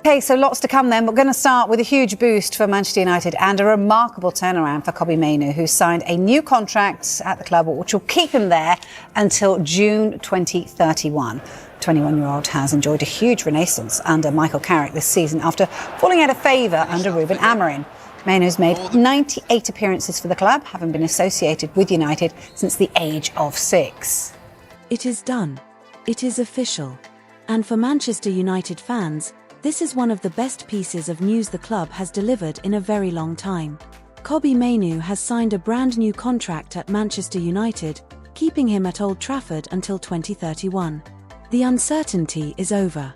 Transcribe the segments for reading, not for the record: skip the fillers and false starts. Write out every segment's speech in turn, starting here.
Okay, so lots to come then. We're going to start with a huge boost for Manchester United and a remarkable turnaround for Kobbie Mainoo, who signed a new contract at the club which will keep him there until June 2031. 21-year-old has enjoyed a huge renaissance under Michael Carrick this season after falling out of favour under Ruben Amorim. Mainoo's made 98 appearances for the club, having been associated with United since the age of 6. It is done. It is official. And for Manchester United fans, this is one of the best pieces of news the club has delivered in a very long time. Kobbie Mainoo has signed a brand new contract at Manchester United, keeping him at Old Trafford until 2031. The uncertainty is over.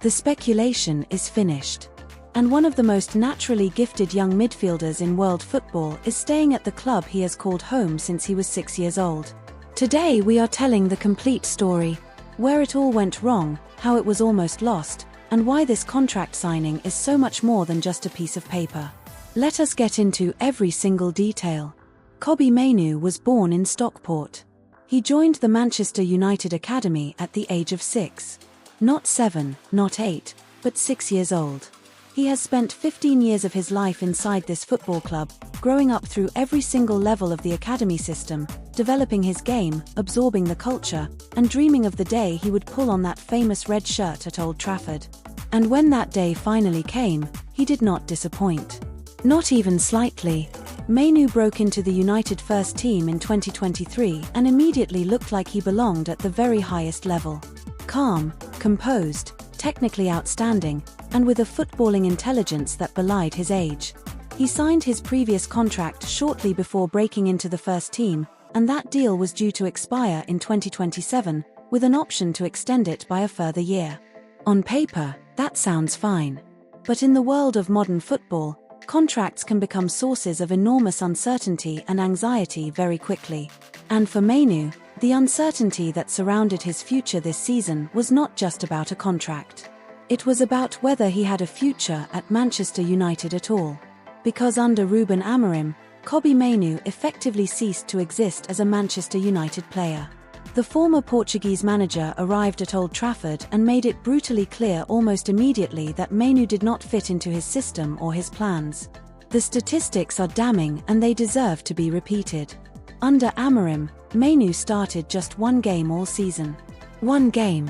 The speculation is finished. And one of the most naturally gifted young midfielders in world football is staying at the club he has called home since he was 6 years old. Today we are telling the complete story, where it all went wrong, how it was almost lost, and why this contract signing is so much more than just a piece of paper. Let us get into every single detail. Kobbie Mainoo was born in Stockport. He joined the Manchester United Academy at the age of 6. Not 7, not 8, but 6 years old. He has spent 15 years of his life inside this football club, growing up through every single level of the academy system, developing his game, absorbing the culture, and dreaming of the day he would pull on that famous red shirt at Old Trafford. And when that day finally came, he did not disappoint. Not even slightly. Mainoo broke into the United first team in 2023 and immediately looked like he belonged at the very highest level. Calm, composed, technically outstanding, and with a footballing intelligence that belied his age. He signed his previous contract shortly before breaking into the first team, and that deal was due to expire in 2027, with an option to extend it by a further year. On paper, that sounds fine. But in the world of modern football, contracts can become sources of enormous uncertainty and anxiety very quickly. And for Mainoo, the uncertainty that surrounded his future this season was not just about a contract. It was about whether he had a future at Manchester United at all. Because under Ruben Amorim, Kobbie Mainoo effectively ceased to exist as a Manchester United player. The former Portuguese manager arrived at Old Trafford and made it brutally clear almost immediately that Mainoo did not fit into his system or his plans. The statistics are damning and they deserve to be repeated. Under Amorim, Mainoo started just one game all season. One game.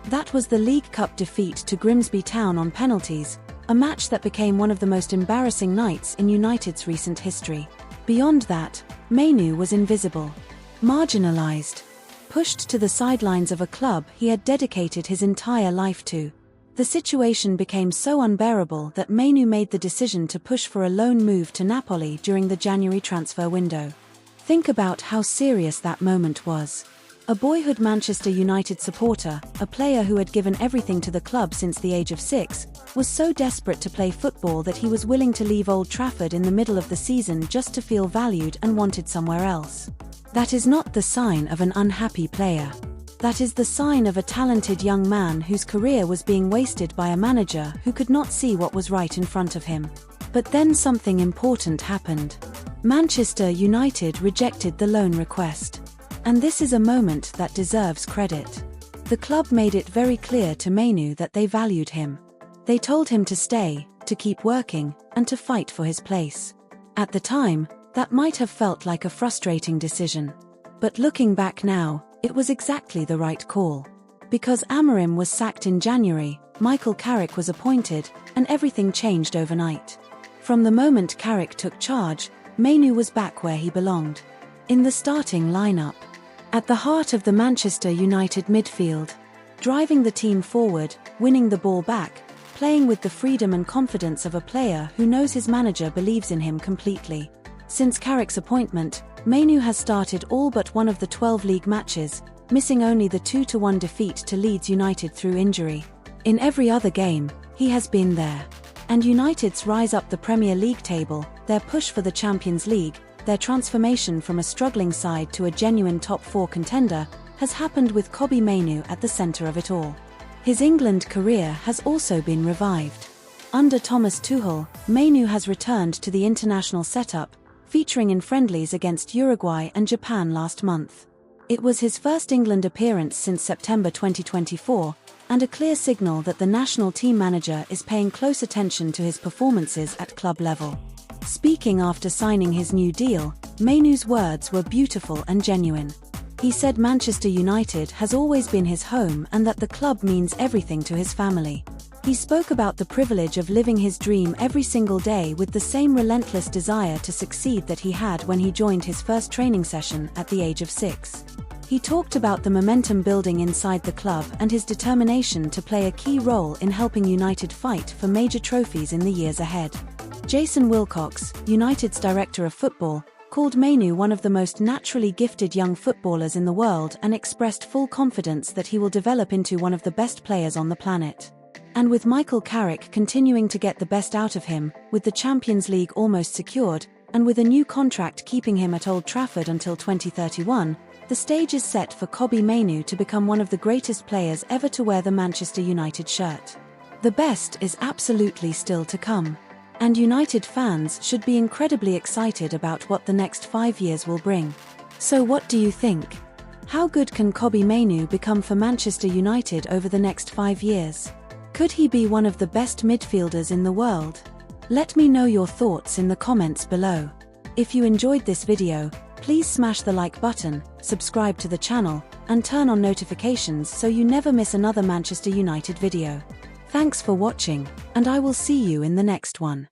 That was the League Cup defeat to Grimsby Town on penalties, a match that became one of the most embarrassing nights in United's recent history. Beyond that, Mainoo was invisible, marginalised, pushed to the sidelines of a club he had dedicated his entire life to. The situation became so unbearable that Mainoo made the decision to push for a loan move to Napoli during the January transfer window. Think about how serious that moment was. A boyhood Manchester United supporter, a player who had given everything to the club since the age of 6, was so desperate to play football that he was willing to leave Old Trafford in the middle of the season just to feel valued and wanted somewhere else. That is not the sign of an unhappy player. That is the sign of a talented young man whose career was being wasted by a manager who could not see what was right in front of him. But then something important happened. Manchester United rejected the loan request. And this is a moment that deserves credit. The club made it very clear to Mainoo that they valued him. They told him to stay, to keep working, and to fight for his place. At the time, that might have felt like a frustrating decision. But looking back now, it was exactly the right call. Because Amorim was sacked in January, Michael Carrick was appointed, and everything changed overnight. From the moment Carrick took charge, Mainoo was back where he belonged. In the starting lineup. At the heart of the Manchester United midfield. Driving the team forward, winning the ball back, playing with the freedom and confidence of a player who knows his manager believes in him completely. Since Carrick's appointment, Mainoo has started all but one of the 12 league matches, missing only the 2-1 defeat to Leeds United through injury. In every other game, he has been there. And United's rise up the Premier League table, their push for the Champions League, their transformation from a struggling side to a genuine top 4 contender, has happened with Kobbie Mainoo at the centre of it all. His England career has also been revived. Under Thomas Tuchel, Mainoo has returned to the international setup, featuring in friendlies against Uruguay and Japan last month. It was his first England appearance since September 2024, and a clear signal that the national team manager is paying close attention to his performances at club level. Speaking after signing his new deal, Mainoo's words were beautiful and genuine. He said Manchester United has always been his home and that the club means everything to his family. He spoke about the privilege of living his dream every single day with the same relentless desire to succeed that he had when he joined his first training session at the age of 6. He talked about the momentum building inside the club and his determination to play a key role in helping United fight for major trophies in the years ahead. Jason Wilcox, United's director of football, called Mainoo one of the most naturally gifted young footballers in the world and expressed full confidence that he will develop into one of the best players on the planet. And with Carrick continuing to get the best out of him, with the Champions League almost secured, and with a new contract keeping him at Old Trafford until 2031, the stage is set for Kobbie Mainoo to become one of the greatest players ever to wear the Manchester United shirt. The best is absolutely still to come. And United fans should be incredibly excited about what the next 5 years will bring. So what do you think? How good can Kobbie Mainoo become for Manchester United over the next 5 years? Could he be one of the best midfielders in the world? Let me know your thoughts in the comments below. If you enjoyed this video, please smash the like button, subscribe to the channel, and turn on notifications so you never miss another Manchester United video. Thanks for watching, and I will see you in the next one.